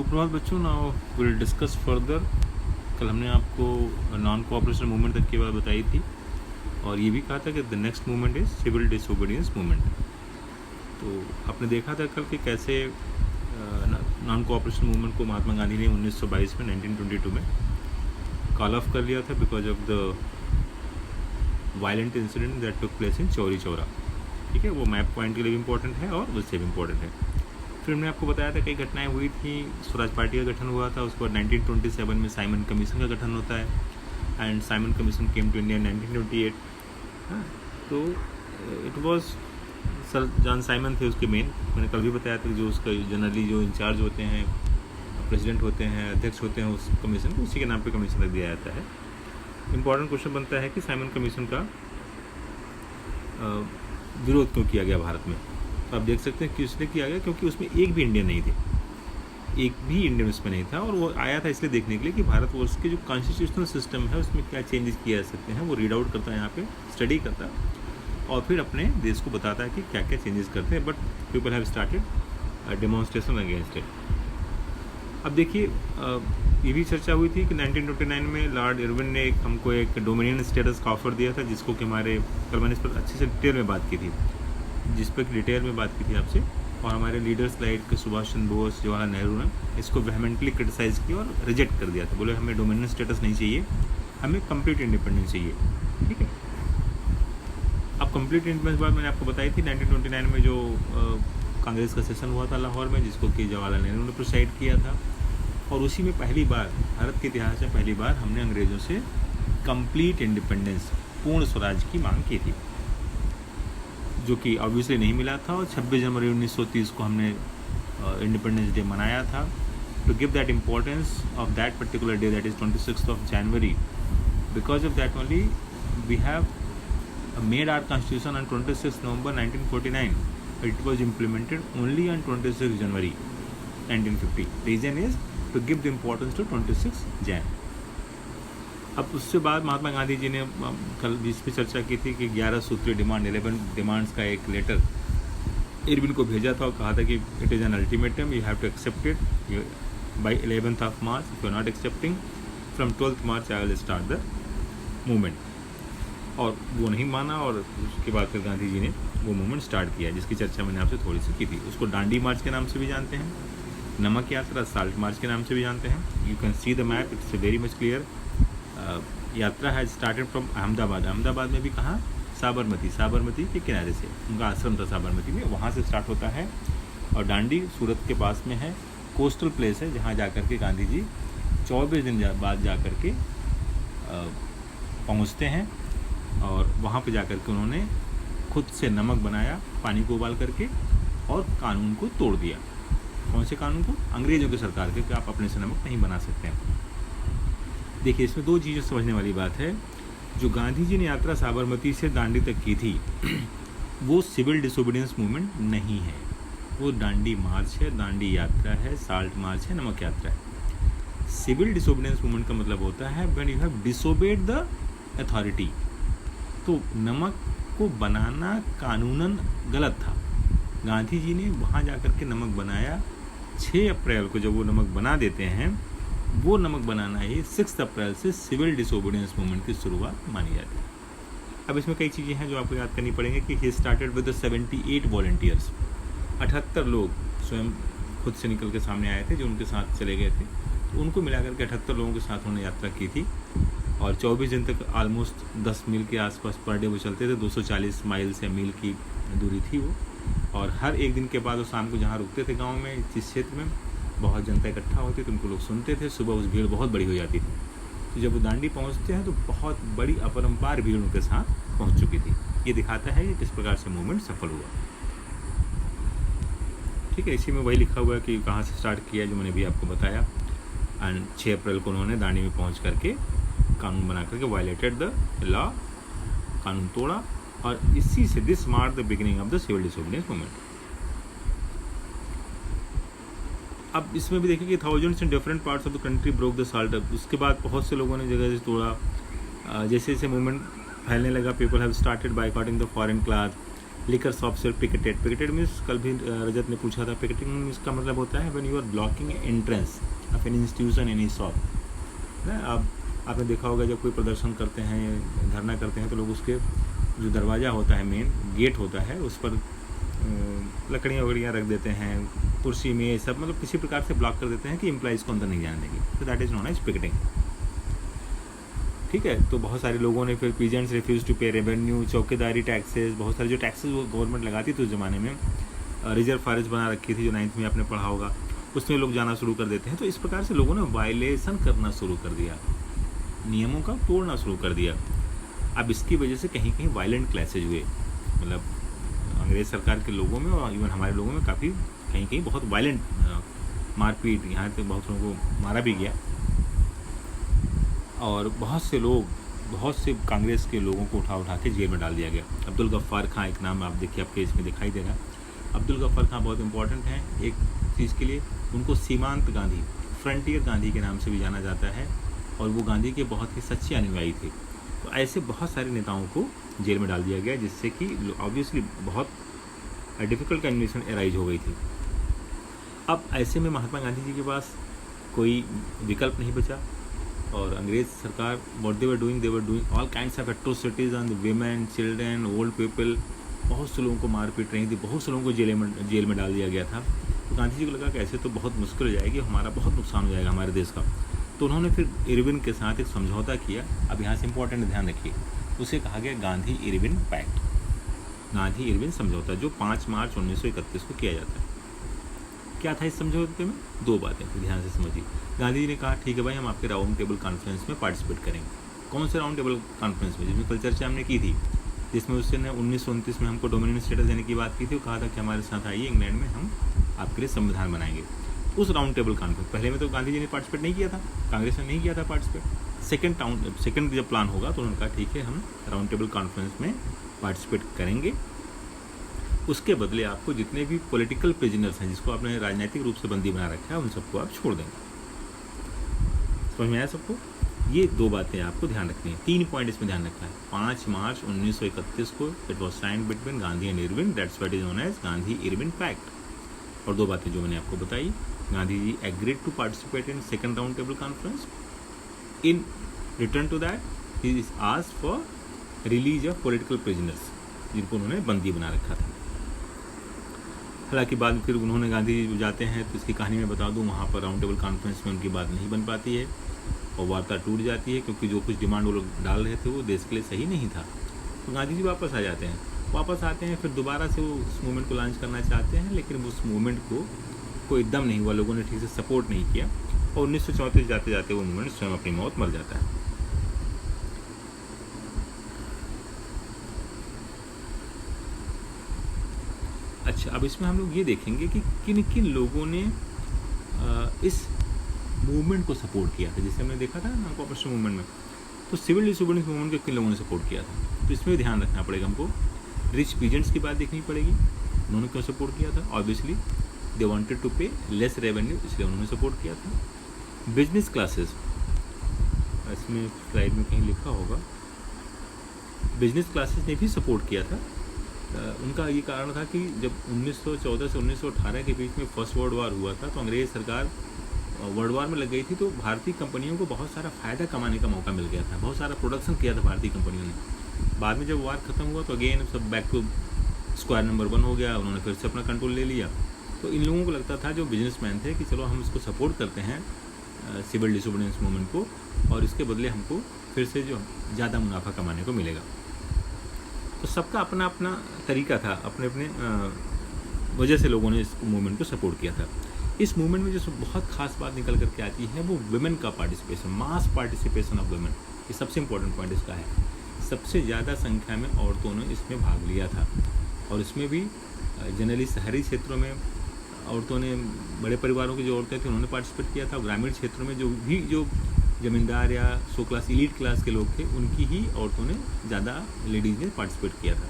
सुप्रभात बच्चों, now will discuss further. कल हमने आपको नॉन कोऑपरेशन मूवमेंट तक की बात बताई थी और ये भी कहा था कि the next movement is civil disobedience movement. तो आपने देखा था कल कि कैसे नॉन कोऑपरेशन मूवमेंट को महात्मा गांधी ने 1922 में 1922 में कॉल ऑफ कर लिया था because of the violent incident that took place in Chauri Chaura. ठीक है, वो मैप पॉइंट के लिए भी इंपॉर्टेंट है और उससे भी इम्पोर्टेंट है। फिर हमने आपको बताया था कई घटनाएं हुई थी। स्वराज पार्टी का गठन हुआ था, उसके बाद 1927 में साइमन कमीशन का गठन होता है and Simon commission came to India 1928। हाँ, तो it was sir John Simon थे उसके मेन। मैंने कल भी बताया था कि जो उसका जनरली जो इंचार्ज होते हैं, प्रेसिडेंट होते हैं, अध्यक्ष होते हैं उस कमीशन को, उसी के नाम पे कमीशन रख दिया जाता है। इम्पॉर्टेंट क्वेश्चन बनता है कि साइमन कमीशन का विरोध क्यों किया गया भारत में। तो आप देख सकते हैं कि इसलिए किया गया क्योंकि उसमें एक भी इंडियन नहीं थे, एक भी इंडियन उसमें नहीं था। और वो आया था इसलिए देखने के लिए कि भारतवर्ष के जो कॉन्स्टिट्यूशनल सिस्टम है उसमें क्या चेंजेस किए जा सकते हैं, वो रीड आउट करता है, यहाँ पे स्टडी करता है और फिर अपने देश को बताता है कि क्या क्या चेंजेस करते हैं। But people have started demonstration against it. अब देखिए, ये भी चर्चा हुई थी कि 1929 में लॉर्ड इरविन ने हमको एक डोमिनियन स्टेटस का ऑफर दिया था, जिसको कि हमारे कल मैंने इस पर अच्छे से डिटेल में बात की थी, जिस पर डिटेल में बात की थी आपसे। और हमारे लीडर्स लाइक सुभाष चंद्र बोस, जवाहरलाल नेहरू ने इसको वेहमेंटली क्रिटिसाइज़ किया और रिजेक्ट कर दिया था। बोले हमें डोमिनियन स्टेटस नहीं चाहिए, हमें कंप्लीट इंडिपेंडेंस चाहिए। ठीक है, अब कंप्लीट इंडिपेंडेंस बाद मैंने आपको बताई थी 1929 में जो कांग्रेस का सेशन हुआ था लाहौर में, जिसको कि जवाहरलाल नेहरू ने प्रोसाइड किया था। और उसी में पहली बार भारत के इतिहास में पहली बार हमने अंग्रेज़ों से कंप्लीट इंडिपेंडेंस, पूर्ण स्वराज की मांग की थी, जो कि ऑब्वियसली नहीं मिला था। और 26 जनवरी 1930 को हमने इंडिपेंडेंस डे मनाया था। To give that importance of that particular day, that is 26 January, because of that only we have made our constitution on 26 November 1949, but it was implemented only on 26 January 1950. Reason is to give the importance to 26 Jan. अब उससे बाद महात्मा गांधी जी ने कल जिस पर चर्चा की थी कि 11 सूत्रीय डिमांड, 11 डिमांड्स का एक लेटर इरविन को भेजा था और कहा था कि it is an ultimatum, you have to accept it by 11th of March. If you are not accepting, from 12th March I will start the movement. और वो नहीं माना और उसके बाद फिर गांधी जी ने वो मूवमेंट स्टार्ट किया, जिसकी चर्चा मैंने आपसे थोड़ी सी की थी। उसको डांडी मार्च के नाम से भी जानते हैं, नमक यात्रा, साल्ट मार्च के नाम से भी जानते हैं। You can see the map, it's very much clear. यात्रा has started from Ahmedabad. Ahmedabad में भी कहाँ, साबरमती के किनारे से उनका आश्रम था साबरमती में, वहाँ से स्टार्ट होता है। और डांडी सूरत के पास में है, कोस्टल प्लेस है, जहाँ जा कर के गांधी जी 24 दिन बाद जा कर के पहुँचते हैं। और वहाँ पे जा कर के उन्होंने खुद से नमक बनाया, पानी को उबाल करके, और कानून को तोड़ दिया। कौन से कानून को? अंग्रेज़ों की सरकार के, कि आप अपने से नमक नहीं बना सकते हैं। देखिए, इसमें दो चीज़ें समझने वाली बात है। जो गांधी जी ने यात्रा साबरमती से दांडी तक की थी, वो सिविल डिसोबीडियंस मूवमेंट नहीं है, वो डांडी मार्च है, दांडी यात्रा है, साल्ट मार्च है, नमक यात्रा है। सिविल डिसोबीडियंस मूवमेंट का मतलब होता है when you have disobeyed the authority. तो नमक को बनाना कानूनन गलत था। गांधी जी ने वहाँ जाकर के नमक बनाया 6 अप्रैल को। जब वो नमक बना देते हैं, वो नमक बनाना ही 6 अप्रैल से सिविल डिसोबीडियंस मूवमेंट की शुरुआत मानी जाती है। अब इसमें कई चीज़ें हैं जो आपको याद करनी पड़ेंगी कि ही स्टार्टेड विद 78 वॉलंटियर्स। 78 लोग स्वयं खुद से निकल के सामने आए थे, जो उनके साथ चले गए थे। तो उनको मिलाकर के 78 लोगों के साथ उन्होंने यात्रा की थी। और 24 दिन तक ऑलमोस्ट 10 मील के आसपास पर डे वो चलते थे। 240 माइल से मील की दूरी थी वो। और हर एक दिन के बाद वो शाम को जहाँ रुकते थे गांव में, जिस क्षेत्र में बहुत जनता इकट्ठा होती थी, उनको लोग सुनते थे। सुबह उस भीड़ बहुत बड़ी हो जाती थी। तो जब वो दांडी पहुँचते हैं तो बहुत बड़ी अपरंपार भीड़ उनके साथ पहुँच चुकी थी। ये दिखाता है कि किस प्रकार से मूवमेंट सफल हुआ। ठीक है, इसी में वही लिखा हुआ है कि कहाँ से स्टार्ट किया, जो मैंने भी आपको बताया। एंड 6 अप्रैल को उन्होंने दांडी में पहुँच करके कानून बना करके वायलेटेड द लॉ, कानून तोड़ा। और इसी से this mark the beginning of the civil disobedience movement. अब इसमें भी देखिए कि thousands in different parts of the country broke the salt. उसके बाद बहुत से लोगों ने जगह से तोड़ा। जैसे जैसे मूवमेंट फैलने लगा, people have started boycotting the foreign cloth, liquor shop से पिकेटेड मीन्स कल भी रजत ने पूछा था, पिकेटिंग मीन्स का मतलब होता है when you are blocking entrance of an institution any shop ना। अब आपने देखा होगा जब कोई प्रदर्शन करते हैं, धरना करते हैं, तो लोग उसके जो दरवाज़ा होता है, मेन गेट होता है, उस पर लकड़ियाँ वकड़ियाँ रख देते हैं, कुर्सी में सब, मतलब किसी प्रकार से ब्लॉक कर देते हैं कि एम्प्लॉइज़ को अंदर नहीं जाने देंगे। तो that is known as picketing. ठीक है, तो बहुत सारे लोगों ने फिर peasants refuse to pay revenue, चौकीदारी टैक्सेस, बहुत सारे जो टैक्सेस वो गवर्नमेंट लगाती थी उस ज़माने में, रिजर्व फॉरेस्ट बना रखी थी जो 9th में आपने पढ़ा होगा, उसमें लोग जाना शुरू कर देते हैं। तो इस प्रकार से लोगों ने वायलेशन करना शुरू कर दिया, नियमों का तोड़ना शुरू कर दिया। अब इसकी वजह से कहीं कहीं वायलेंट क्लैशेज हुए, मतलब अंग्रेज़ सरकार के लोगों में और इवन हमारे लोगों में काफ़ी कहीं कहीं बहुत वायलेंट मारपीट, यहाँ तक बहुत लोगों को मारा भी गया। और बहुत से कांग्रेस के लोगों को उठा के जेल में डाल दिया गया। अब्दुल गफ्फार खां एक नाम आप देखिए, आपके इसमें दिखाई देगा। अब्दुल गफ्फार खां बहुत इंपॉर्टेंट हैं एक चीज़ के लिए, उनको सीमांत गांधी, फ्रंटियर गांधी के नाम से भी जाना जाता है, और वो गांधी के बहुत ही सच्चे अनुयायी थे। तो ऐसे बहुत सारे नेताओं को जेल में डाल दिया गया, जिससे कि ऑब्वियसली बहुत डिफ़िकल्ट कंडीशन एराइज हो गई थी। अब ऐसे में महात्मा गांधी जी के पास कोई विकल्प नहीं बचा, और अंग्रेज़ सरकार what they were doing all kinds of atrocities on the women, children, old people. बहुत से लोगों को मार पीट रही थी, बहुत से लोगों को जेल में डाल दिया गया था। तो गांधी जी को लगा कि ऐसे तो बहुत मुश्किल हो जाएगी, हमारा बहुत नुकसान हो जाएगा हमारे देश का। तो उन्होंने फिर इरविन के साथ एक समझौता किया। अब यहाँ से इंपॉर्टेंट ध्यान रखिए, उसे कहा गया Gandhi Irwin pact, Gandhi Irwin समझौता, जो 5 मार्च 1931 को किया जाता है। क्या था इस समझौते में? 2 बातें फिर ध्यान से समझिए। गांधी जी ने कहा ठीक है भाई, हम आपके राउंड टेबल कॉन्फ्रेंस में पार्टिसिपेट करेंगे। कौन से राउंड टेबल कॉन्फ्रेंस में? जिसमें कल चर्चा हमने की थी, जिसमें उसने 1929 में हमको डोमिनियन स्टेटस देने की बात की थी। वो कहा था कि हमारे साथ आइए, इंग्लैंड में हम आपके लिए संविधान बनाएंगे। उस राउंड टेबल कॉन्फ्रेंस, पहले में तो गांधी जी ने पार्टिसिपेट नहीं किया था, कांग्रेस ने नहीं किया था पार्टिसिपेट। सेकंड जब प्लान होगा तो उन्होंने कहा ठीक है, हम राउंड टेबल कॉन्फ्रेंस में पार्टिसिपेट करेंगे। उसके बदले आपको जितने भी पॉलिटिकल प्रिजनर्स हैं, जिसको आपने राजनीतिक रूप से बंदी बना रखा है, उन सबको आप छोड़ देंगे। समझ में आया सबको? ये 2 बातें आपको ध्यान रखनी है, 3 पॉइंट इसमें ध्यान रखना है। 5 मार्च 1931 को it was signed between Gandhi and Irwin, that's what is known as Gandhi Irwin pact. और 2 बातें जो मैंने आपको बताई, Gandhi ji agreed to participate in second round table conference. In return to that he is asked for release of political prisoners, जिनको उन्होंने बंदी बना रखा था। हालांकि बाद में फिर उन्होंने, गांधी जी जाते हैं तो इसकी कहानी मैं बता दूं, वहाँ पर राउंड टेबल कॉन्फ्रेंस में उनकी बात नहीं बन पाती है और वार्ता टूट जाती है, क्योंकि जो कुछ डिमांड वो लोग डाल रहे थे वो देश के लिए सही नहीं था। तो गांधी जी वापस आते हैं, फिर दोबारा से वो उस मूवमेंट को लॉन्च करना चाहते हैं, लेकिन उस मूवमेंट को कोई दम नहीं हुआ, लोगों ने ठीक से सपोर्ट नहीं किया, और 1934 जाते जाते वो मूवमेंट स्वयं अपनी मौत मर जाता है। अच्छा, अब इसमें हम लोग ये देखेंगे कि किन किन लोगों ने इस मूवमेंट को सपोर्ट किया था। जैसे हमने देखा था ना कॉपरेशन मूवमेंट में, तो सिविल डिसोबीडियंस मूवमेंट को किन लोगों ने सपोर्ट किया था, तो इसमें ध्यान रखना पड़ेगा हमको। रिच पीजेंट्स की बात देखनी पड़ेगी, उन्होंने क्यों सपोर्ट किया था? ऑब्वियसली दे वांटेड टू पे लेस रेवेन्यू, इसलिए उन्होंने सपोर्ट किया था। बिजनेस क्लासेस, इसमें स्लाइड में कहीं लिखा होगा, बिजनेस क्लासेस ने भी सपोर्ट किया था। उनका ये कारण था कि जब 1914 से 1918 के बीच में फर्स्ट वर्ल्ड वार हुआ था, तो अंग्रेज़ सरकार वर्ल्ड वार में लग गई थी, तो भारतीय कंपनियों को बहुत सारा फ़ायदा कमाने का मौका मिल गया था, बहुत सारा प्रोडक्शन किया था भारतीय कंपनियों ने। बाद में जब वार ख़त्म हुआ तो अगेन सब बैक टू स्क्वायर नंबर 1 हो गया, उन्होंने फिर से अपना कंट्रोल ले लिया। तो इन लोगों को लगता था, जो बिजनेसमैन थे, कि चलो हम इसको सपोर्ट करते हैं सिविल डिसोबीडियंस मूवमेंट को, और इसके बदले हमको फिर से जो ज़्यादा मुनाफा कमाने को मिलेगा। तो सबका अपना अपना तरीका था, अपने अपने वजह से लोगों ने इस मूवमेंट को सपोर्ट किया था। इस मूवमेंट में जो बहुत खास बात निकल करके आती है वो वुमेन का participation, mass participation of women. ये सबसे इम्पोर्टेंट पॉइंट इसका है। सबसे ज़्यादा संख्या में औरतों ने इसमें भाग लिया था, और इसमें भी जनरली शहरी क्षेत्रों में औरतों ने, बड़े परिवारों की जो औरतें थी उन्होंने पार्टिसिपेट किया था। ग्रामीण क्षेत्रों में जो ज़मींदार या सो क्लास इलीट क्लास के लोग थे, उनकी ही औरतों ने ज़्यादा, लेडीज़ ने पार्टिसिपेट किया था।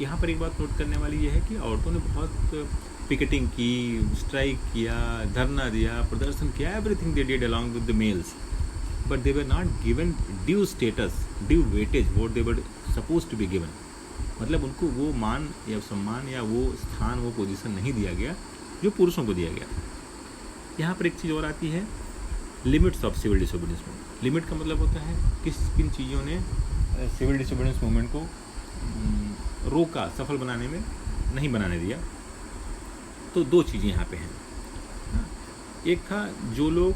यहाँ पर एक बात नोट करने वाली ये है कि औरतों ने बहुत पिकेटिंग की, स्ट्राइक किया, धरना दिया, प्रदर्शन किया, everything they did along with the males, but they were not given due status, due weightage what they were suppose to be given. मतलब उनको वो मान या सम्मान या वो स्थान, वो पोजीशन नहीं दिया गया जो पुरुषों को दिया गया। यहाँ पर एक चीज़ और आती है, limits of civil disobedience movement. Limit का मतलब होता है किन चीज़ों ने सिविल डिसोबीडियंस मूवमेंट को रोका, सफल बनाने में नहीं बनाने दिया। तो दो चीज़ें यहाँ पे हैं। एक था जो लोग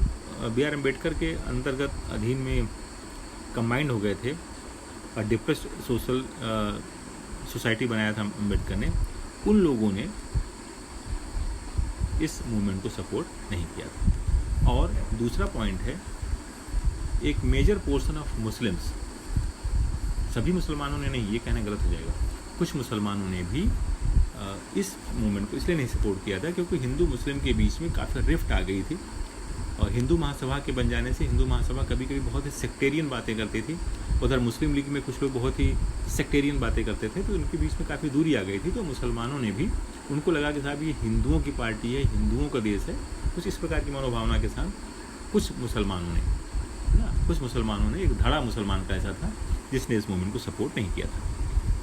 B.R. अम्बेडकर के अंतर्गत अधीन में कंबाइंड हो गए थे और डिप्रेस्ड सोशल सोसाइटी बनाया था अम्बेडकर ने, उन लोगों ने इस मूवमेंट को सपोर्ट नहीं किया था। और दूसरा पॉइंट है, एक मेजर पोर्शन ऑफ मुस्लिम्स, सभी मुसलमानों ने नहीं, ये कहना गलत हो जाएगा, कुछ मुसलमानों ने भी इस मूवमेंट को इसलिए नहीं सपोर्ट किया था क्योंकि हिंदू मुस्लिम के बीच में काफ़ी रिफ्ट आ गई थी। और हिंदू महासभा के बन जाने से हिंदू महासभा कभी कभी बहुत ही सेक्टेरियन बातें करती थी, उधर मुस्लिम लीग में कुछ लोग बहुत ही सेक्टेरियन बातें करते थे, तो उनके बीच में काफ़ी दूरी आ गई थी। तो मुसलमानों ने भी, उनको लगा कि साहब ये हिंदुओं की पार्टी है, हिंदुओं का देश है, कुछ इस प्रकार की मनोभावना के साथ कुछ मुसलमानों ने एक धड़ा मुसलमान का ऐसा था जिसने इस मूवमेंट को सपोर्ट नहीं किया था।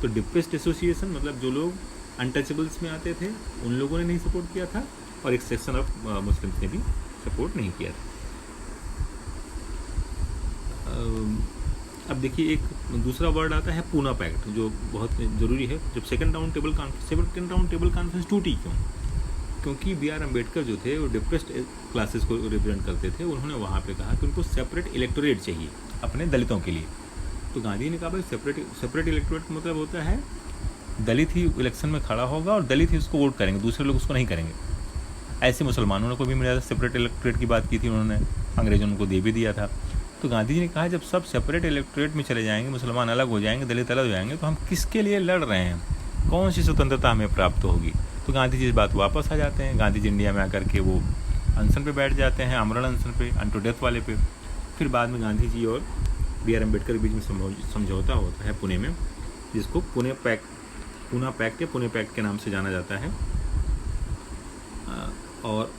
तो डिप्रेस्ड एसोसिएशन मतलब जो लोग अनटचेबल्स में आते थे उन लोगों ने नहीं सपोर्ट किया था, और एक सेक्शन ऑफ मुस्लिम्स ने भी सपोर्ट नहीं किया था। अब देखिए, एक दूसरा वर्ड आता है पूना पैक्ट, जो बहुत ज़रूरी है। जब सेकंड राउंड टेबल कॉन्फ्रेंस टूटी क्यों? क्योंकि B.R. अम्बेडकर जो थे वो डिप्रेस्ड क्लासेस को रिप्रेजेंट करते थे। उन्होंने वहाँ पे कहा कि उनको सेपरेट इलेक्टोरेट चाहिए अपने दलितों के लिए। तो गांधी ने कहा भाई सेपरेट इलेक्टोरेट का मतलब होता है दलित ही इलेक्शन में खड़ा होगा और दलित ही उसको वोट करेंगे, दूसरे लोग उसको नहीं करेंगे। ऐसे मुसलमानों ने को भी मिला, सेपरेट इलेक्टोरेट की बात की थी उन्होंने, अंग्रेजों ने उनको दे भी दिया था। तो गांधी जी ने कहा जब सब सेपरेट इलेक्टोरेट में चले जाएंगे, मुसलमान अलग हो जाएंगे, दलित अलग हो जाएंगे, तो हम किसके लिए लड़ रहे हैं, कौन सी स्वतंत्रता हमें प्राप्त होगी? तो गांधी जी इस बात वापस आ जाते हैं। गांधी जी इंडिया में आकर के वो अनशन पे बैठ जाते हैं, आमरण अनशन पे, अनटू डेथ वाले पे। फिर बाद में गांधी जी और B.R. अम्बेडकर के बीच में समझौता होता है पुणे में, जिसको पूना पैक्ट के नाम से जाना जाता है। और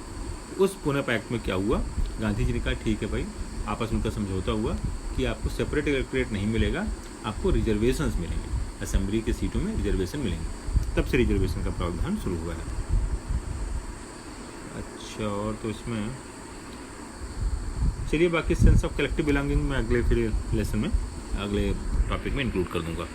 उस पुणे पैक्ट में क्या हुआ, गांधी जी ने कहा ठीक है भाई, आपस में का समझौता हुआ कि आपको सेपरेट इलेक्टोरेट नहीं मिलेगा, आपको रिजर्वेशंस मिलेंगे, असेंबली की सीटों में रिजर्वेशन मिलेंगे। तब से रिजर्वेशन का प्रावधान शुरू हुआ है। अच्छा, और तो इसमें चलिए बाकी सेंस ऑफ कलेक्टिव बिलोंगिंग में अगले फिर लेसन में, अगले टॉपिक में इंक्लूड कर दूंगा।